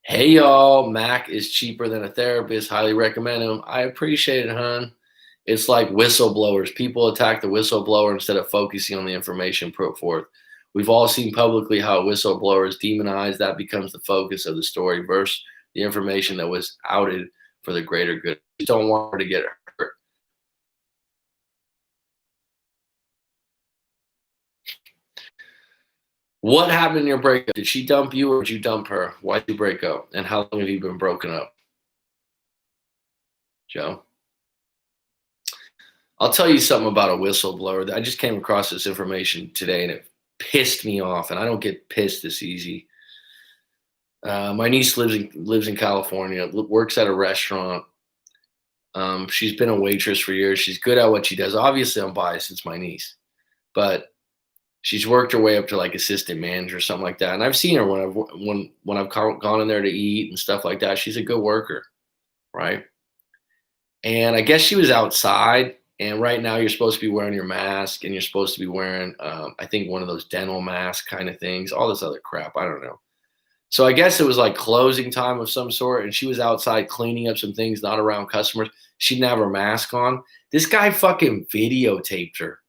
Hey y'all, Mac is cheaper than a therapist. Highly recommend him. I appreciate it, hon. It's like whistleblowers. People attack the whistleblower instead of focusing on the information put forth. We've all seen publicly how a whistleblower is demonized. That becomes the focus of the story versus the information that was outed for the greater good. You don't want her to get hurt. What happened in your breakup? Did she dump you or did you dump her? Why did you break up? And how long have you been broken up? Joe? I'll tell you something about a whistleblower. I just came across this information today and it pissed me off, and I don't get pissed this easy. My niece lives in California, works at a restaurant. She's been a waitress for years. She's good at what she does. Obviously, I'm biased. It's my niece, but she's worked her way up to like assistant manager or something like that. And I've seen her when I've gone in there to eat and stuff like that. She's a good worker, right? And I guess she was outside. And right now, you're supposed to be wearing your mask, and you're supposed to be wearing, I think, one of those dental mask kind of things, all this other crap. I don't know. So I guess it was like closing time of some sort, and she was outside cleaning up some things, not around customers. She didn't have her mask on. This guy fucking videotaped her.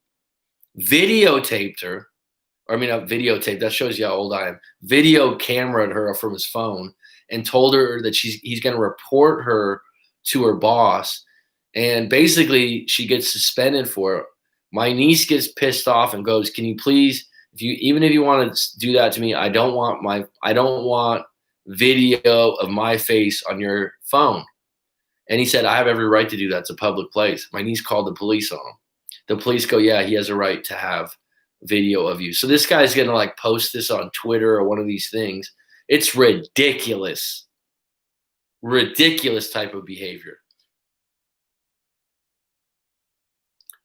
Or I mean, not videotaped. That shows you how old I am. Video cameraed her from his phone and told her that he's going to report her to her boss. And basically, she gets suspended for it. My niece gets pissed off and goes, "Can you please, even if you want to do that to me, I don't want video of my face on your phone." And he said, "I have every right to do that. It's a public place." My niece called the police on him. The police go, "Yeah, he has a right to have video of you." So this guy's gonna like post this on Twitter or one of these things. It's ridiculous type of behavior.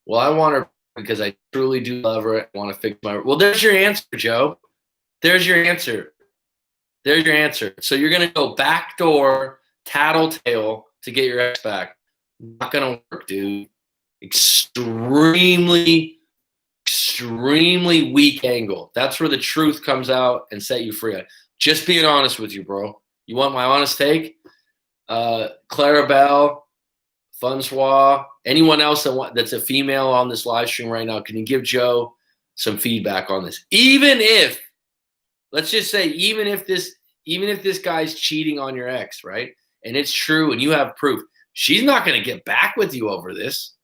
Well, I want her because I truly do love her. I want to fix my. Well, there's your answer, Joe. There's your answer. There's your answer. So you're gonna go backdoor tattletale to get your ex back. Not gonna work, dude. Extremely weak angle. That's where the truth comes out and set you free. Just being honest with you, bro. You want my honest take? Clarabelle, Francois, anyone else that's a female on this live stream right now, can you give Joe some feedback on this? Even if, let's just say, even if this guy's cheating on your ex, right? And it's true and you have proof, she's not going to get back with you over this.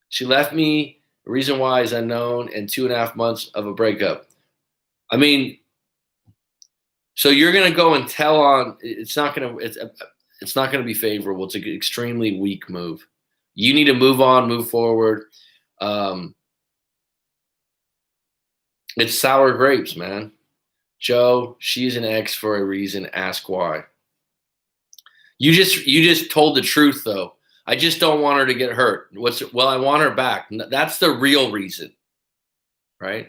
She left me. The reason why is unknown, and 2.5 months of a breakup. I mean, so you're gonna go and tell on. It's not gonna be favorable. It's an extremely weak move. You need to move on, move forward. It's sour grapes, man. Joe, she's an ex for a reason. Ask why. You just told the truth though. I just don't want her to get hurt. Well, I want her back. That's the real reason, right?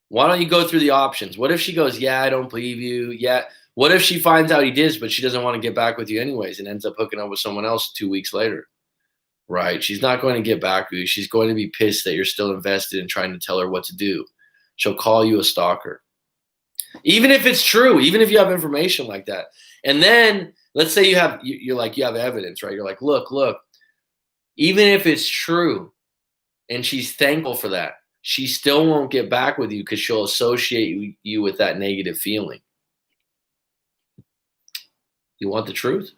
Why don't you go through the options? What if she goes, "Yeah, I don't believe you." Yeah. What if she finds out he did, but she doesn't want to get back with you anyways and ends up hooking up with someone else 2 weeks later, right? She's not going to get back with you. She's going to be pissed that you're still invested in trying to tell her what to do. She'll call you a stalker. Even if it's true, even if you have information like that. And then let's say you have evidence, right? You're like, look, even if it's true and she's thankful for that, she still won't get back with you because she'll associate you with that negative feeling. You want the truth?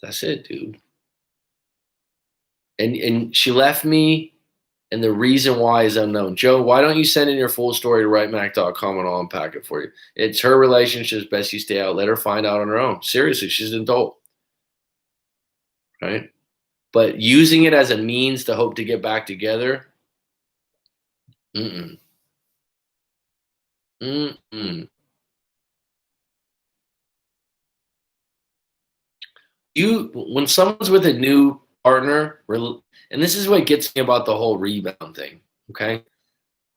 That's it, dude. And she left me and the reason why is unknown. Joe, why don't you send in your full story to writemac.com and I'll unpack it for you? It's her relationship. It's best you stay out. Let her find out on her own. Seriously, she's an adult, right? But using it as a means to hope to get back together, mm-mm, mm-mm. When someone's with a new partner, and this is what gets me about the whole rebound thing, okay?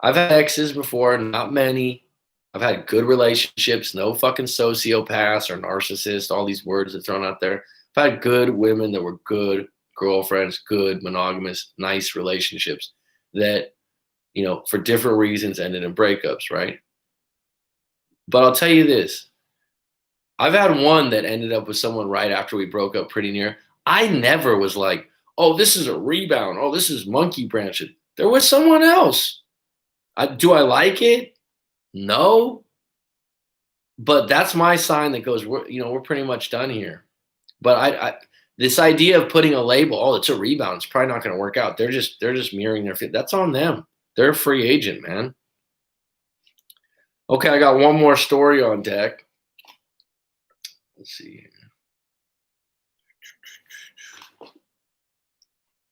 I've had exes before, not many. I've had good relationships, no fucking sociopaths or narcissists, all these words that are thrown out there. I've had good women that were good girlfriends, good monogamous, nice relationships that, for different reasons ended in breakups, right? But I'll tell you this. I've had one that ended up with someone right after we broke up pretty near. I never was like, oh, this is a rebound. Oh, this is monkey branching. There was someone else. Do I like it? No. But that's my sign that goes, we're pretty much done here. But this idea of putting a label, oh, it's a rebound, it's probably not going to work out. They're just mirroring their fit. That's on them. They're a free agent, man. Okay, I got one more story on deck. Let's see here.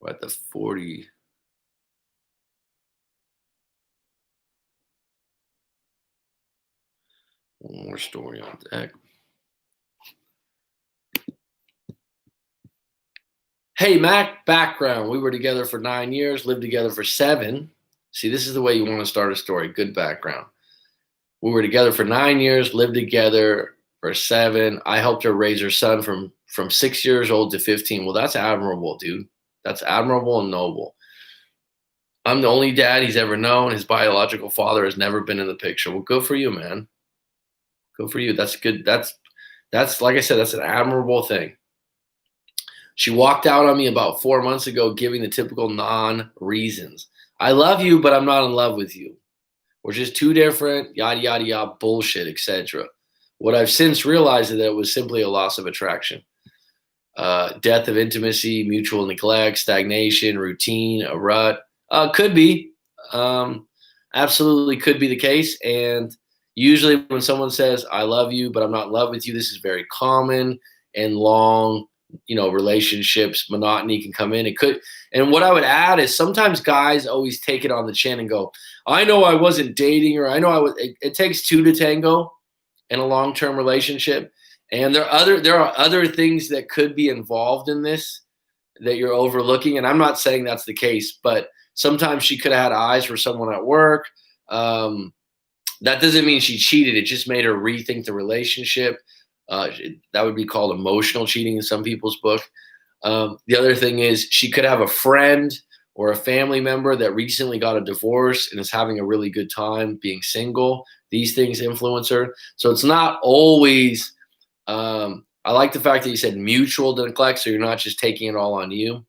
We're at the 40. One more story on deck. Hey, Mac, background. We were together for 9 years, lived together for 7. See, this is the way you want to start a story. Good background. We were together for 9 years, lived together for 7. I helped her raise her son from 6 years old to 15. Well, that's admirable, dude. That's admirable and noble. I'm the only dad he's ever known. His biological father has never been in the picture. Well, good for you, man. Good for you. That's good. That's like I said, that's an admirable thing. She walked out on me about 4 months ago, giving the typical non-reasons. I love you, but I'm not in love with you. We're just too different, yada, yada, yada, bullshit, etc. What I've since realized is that it was simply a loss of attraction. Death of intimacy, mutual neglect, stagnation, routine, a rut. Could be. Absolutely could be the case. And usually when someone says, I love you, but I'm not in love with you, this is very common and long, relationships, monotony can come in. It could. And what I would add is sometimes guys always take it on the chin and go, I know I wasn't dating her. I know I was. It takes two to tango in a long-term relationship. And there are other things that could be involved in this that you're overlooking. And I'm not saying that's the case, but sometimes she could have had eyes for someone at work. That doesn't mean she cheated. It just made her rethink the relationship. That would be called emotional cheating in some people's book. The other thing is she could have a friend or a family member that recently got a divorce and is having a really good time being single. These things influence her. So it's not always, I like the fact that you said mutual neglect, so you're not just taking it all on you.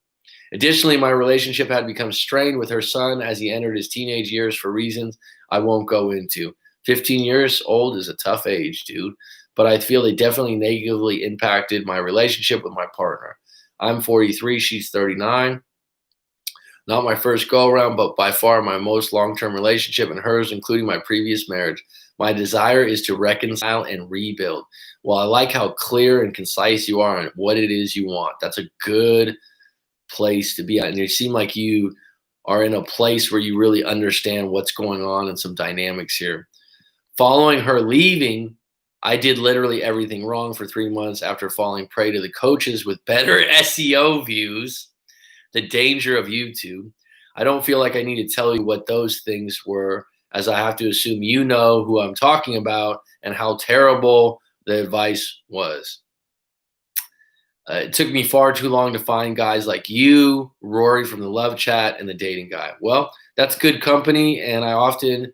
Additionally, my relationship had become strained with her son as he entered his teenage years for reasons I won't go into. 15 years old is a tough age, dude. But I feel they definitely negatively impacted my relationship with my partner. I'm 43, she's 39. Not my first go around, but by far my most long-term relationship and hers, including my previous marriage. My desire is to reconcile and rebuild. Well, I like how clear and concise you are on what it is you want. That's a good place to be at. And you seem like you are in a place where you really understand what's going on and some dynamics here. Following her leaving, I did literally everything wrong for 3 months after falling prey to the coaches with better SEO views. The danger of YouTube. I don't feel like I need to tell you what those things were, as I have to assume you know who I'm talking about and how terrible the advice was. It took me far too long to find guys like you, Rory from the Love Chat, and the Dating Guy. Well, that's good company, and I often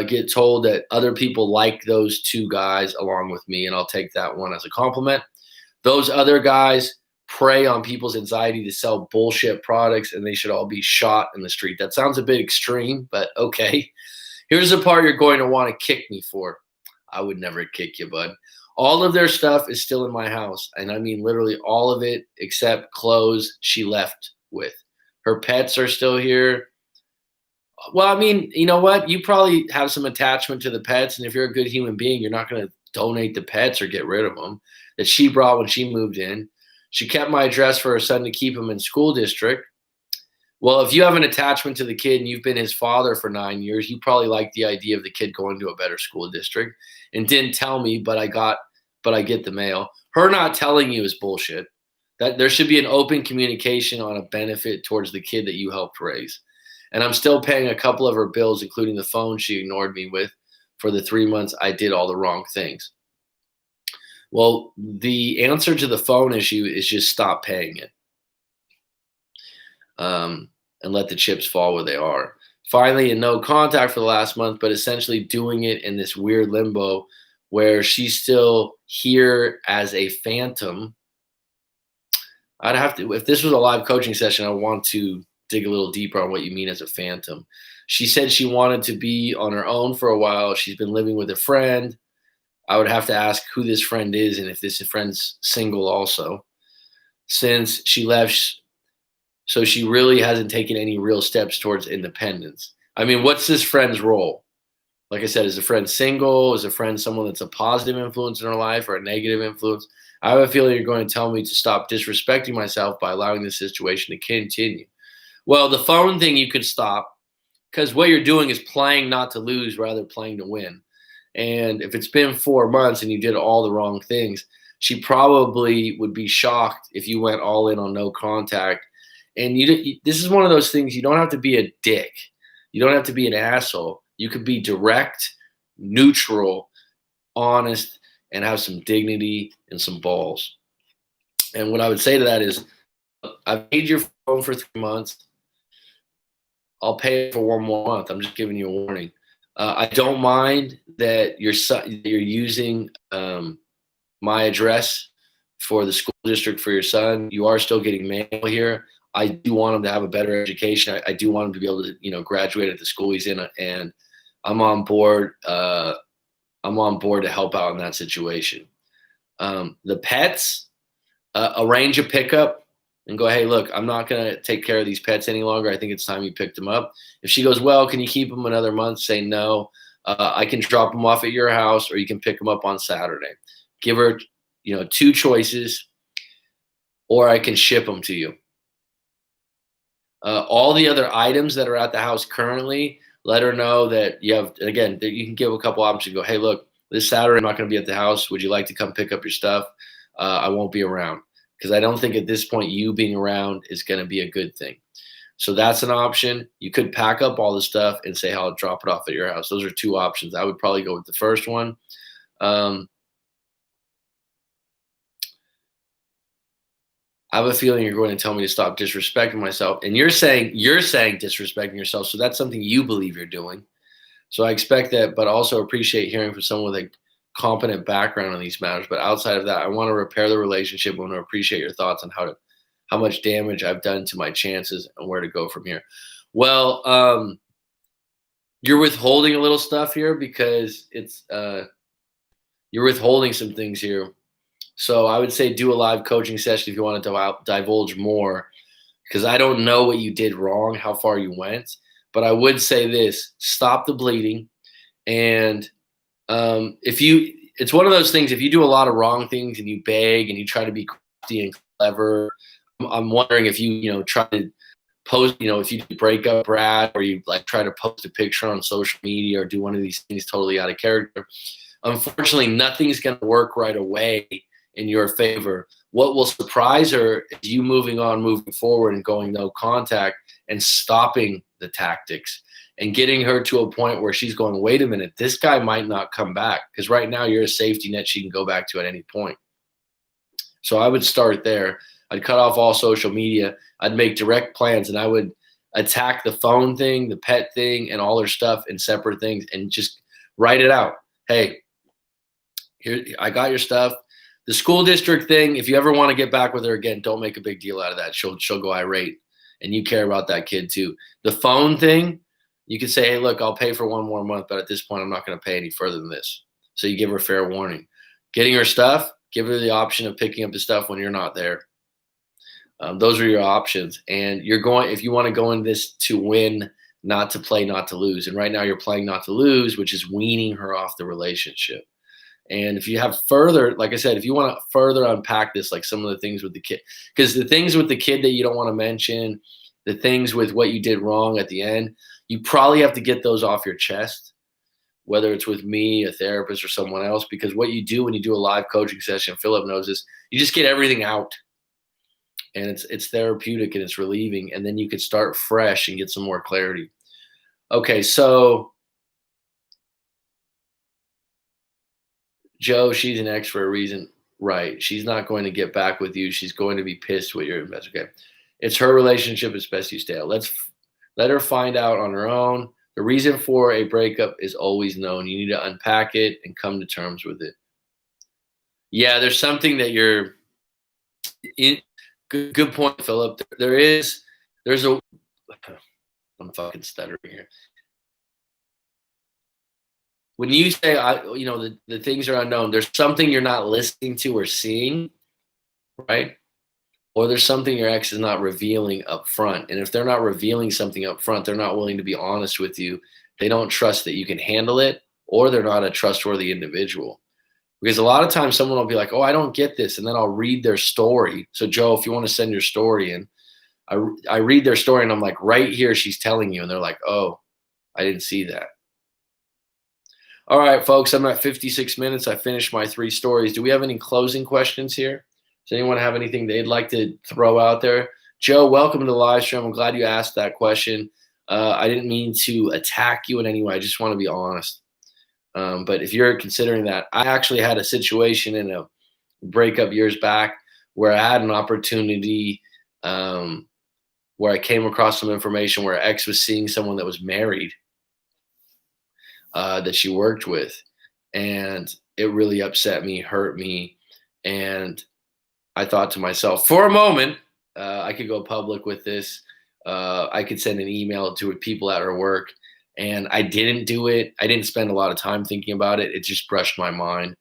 get told that other people like those two guys along with me, and I'll take that one as a compliment. Those other guys prey on people's anxiety to sell bullshit products, and they should all be shot in the street. That sounds a bit extreme, but okay. Here's the part you're going to want to kick me for. I would never kick you, bud. All of their stuff is still in my house, and I mean literally all of it except clothes she left with. Her pets are still here. Well, I mean, you know what? You probably have some attachment to the pets, and if you're a good human being, you're not going to donate the pets or get rid of them that she brought when she moved in. She kept my address for her son to keep him in school district. Well, if you have an attachment to the kid and you've been his father for 9 years, you probably like the idea of the kid going to a better school district and didn't tell me, but I get the mail. Her not telling you is bullshit. That there should be an open communication on a benefit towards the kid that you helped raise. And I'm still paying a couple of her bills, including the phone she ignored me with for the 3 months I did all the wrong things. Well, the answer to the phone issue is just stop paying it. And let the chips fall where they are. Finally, in no contact for the last month, but essentially doing it in this weird limbo where she's still here as a phantom. I'd have to, if this was a live coaching session, I want to dig a little deeper on what you mean as a phantom. She said she wanted to be on her own for a while. She's been living with a friend. I would have to ask who this friend is and if this friend's single also. Since she left, so she really hasn't taken any real steps towards independence. I mean, what's this friend's role? Like I said, is a friend single? Is a friend someone that's a positive influence in her life or a negative influence? I have a feeling you're going to tell me to stop disrespecting myself by allowing this situation to continue. Well, the phone thing you could stop because what you're doing is playing not to lose rather than playing to win. And if it's been 4 months and you did all the wrong things, she probably would be shocked if you went all in on no contact. And this is one of those things, you don't have to be a dick. You don't have to be an asshole. You could be direct, neutral, honest, and have some dignity and some balls. And what I would say to that is, I've paid your phone for 3 months. I'll pay it for one more month. I'm just giving you a warning. I don't mind that you're using my address for the school district for your son. You are still getting mail here. I do want him to have a better education. I do want him to be able to, graduate at the school he's in, and I'm on board. I'm on board to help out in that situation. The pets, arrange a pickup and go, hey, look, I'm not going to take care of these pets any longer. I think it's time you picked them up. If she goes, well, can you keep them another month? Say no. I can drop them off at your house or you can pick them up on Saturday. Give her, 2 choices, or I can ship them to you. All the other items that are at the house currently, let her know that you have, again, that you can give a couple options. Go, hey, look, this Saturday I'm not going to be at the house. Would you like to come pick up your stuff? I won't be around. Because I don't think at this point you being around is going to be a good thing. So that's an option. You could pack up all the stuff and say, I'll drop it off at your house. Those are 2 options. I would probably go with the first one. I have a feeling you're going to tell me to stop disrespecting myself. And you're saying disrespecting yourself. So that's something you believe you're doing. So I expect that, but also appreciate hearing from someone with a competent background on these matters. But outside of that, I want to repair the relationship. I want to appreciate your thoughts on how much damage I've done to my chances and where to go from here. Well, you're withholding a little stuff here because it's you're withholding some things here. So I would say do a live coaching session if you want to divulge more, because I don't know what you did wrong, how far you went. But I would say this: stop the bleeding. And it's one of those things, if you do a lot of wrong things and you beg and you try to be crafty and clever, I'm wondering if you try to post, if you do breakup Brad, or you try to post a picture on social media or do one of these things totally out of character. Unfortunately, nothing's going to work right away in your favor. What will surprise her is you moving forward and going no contact and stopping the tactics and getting her to a point where she's going, wait a minute, this guy might not come back, because right now you're a safety net she can go back to at any point. So I would start there. I'd cut off all social media. I'd make direct plans, and I would attack the phone thing, the pet thing, and all her stuff in separate things, and just write it out. Hey, here, I got your stuff. The school district thing, if you ever want to get back with her again, don't make a big deal out of that. She'll go irate, and you care about that kid too. The phone thing, you could say, hey, look, I'll pay for 1 more month, but at this point, I'm not going to pay any further than this. So you give her fair warning. Getting her stuff, give her the option of picking up the stuff when you're not there. Those are your options. And if you want to go in this to win not to play, not to lose. And right now you're playing not to lose, which is weaning her off the relationship. And if you have further, like I said, if you want to further unpack this, like some of the things with the kid, because the things with the kid that you don't want to mention, the things with what you did wrong at the end, you probably have to get those off your chest, whether it's with me, a therapist, or someone else, because what you do when you do a live coaching session, Philip knows this, you just get everything out. And it's therapeutic and it's relieving. And then you could start fresh and get some more clarity. Okay, so Joe, she's an ex for a reason. Right. She's not going to get back with you. She's going to be pissed with your invest. Okay. It's her relationship. It's best you stay out. Let her find out on her own. The reason for a breakup is always known. You need to unpack it and come to terms with it. Yeah, there's something that you're in. Good point, Philip. There's a, I'm fucking stuttering here. When you say, the things are unknown, there's something you're not listening to or seeing, right? Or there's something your ex is not revealing up front. And if they're not revealing something up front, they're not willing to be honest with you. They don't trust that you can handle it, or they're not a trustworthy individual. Because a lot of times someone will be like, oh, I don't get this. And then I'll read their story. So Joe, if you want to send your story in, I read their story and I'm like, right here, she's telling you. And they're like, oh, I didn't see that. All right, folks, I'm at 56 minutes. I finished my 3 stories. Do we have any closing questions here? Does anyone have anything they'd like to throw out there? Joe, welcome to the live stream. I'm glad you asked that question. I didn't mean to attack you in any way. I just want to be honest. But if you're considering that, I actually had a situation in a breakup years back where I had an opportunity where I came across some information where ex was seeing someone that was married that she worked with. And it really upset me, hurt me. And I thought to myself, for a moment, I could go public with this. I could send an email to people at her work. And I didn't do it. I didn't spend a lot of time thinking about it. It just brushed my mind.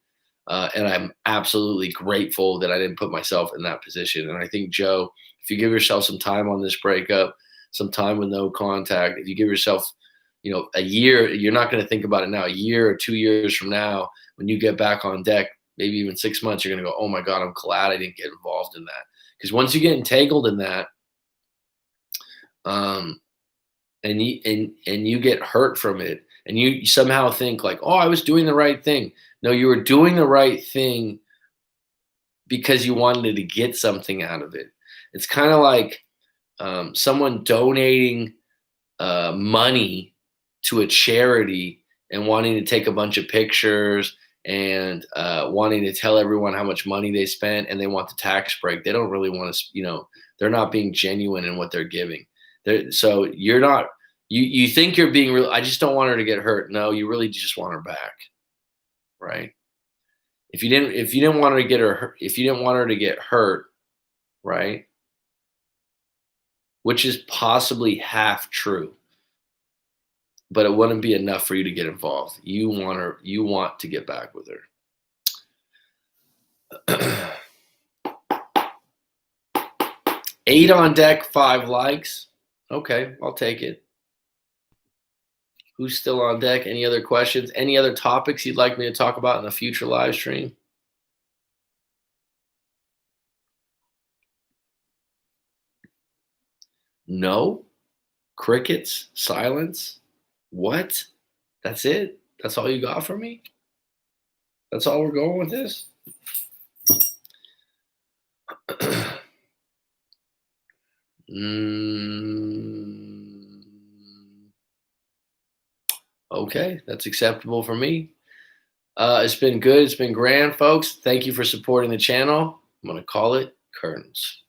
And I'm absolutely grateful that I didn't put myself in that position. And I think, Joe, if you give yourself some time on this breakup, some time with no contact, if you give yourself, a year, you're not going to think about it now. A year or 2 years from now, when you get back on deck, maybe even 6 months, you're going to go, oh my God, I'm glad I didn't get involved in that. Because once you get entangled in that, and you get hurt from it, and you somehow think like, oh, I was doing the right thing. No, you were doing the right thing because you wanted to get something out of it. It's kind of like someone donating money to a charity and wanting to take a bunch of pictures and wanting to tell everyone how much money they spent, and they want the tax break. They don't really want to, they're not being genuine in what they're giving. So you're not, you think you're being real. I just don't want her to get hurt. No, you really just want her back. Right. If you didn't want her to get her, if you didn't want her to get hurt, right. Which is possibly half true, but it wouldn't be enough for you to get involved. You want to get back with her. 8 on deck, 5 likes. Okay, I'll take it. Who's still on deck? Any other questions? Any other topics you'd like me to talk about in a future live stream? No? Crickets? Silence? What? That's it? That's all you got for me? That's all we're going with this? Okay, that's acceptable for me. It's been good. It's been grand, folks. Thank you for supporting the channel. I'm going to call it curtains.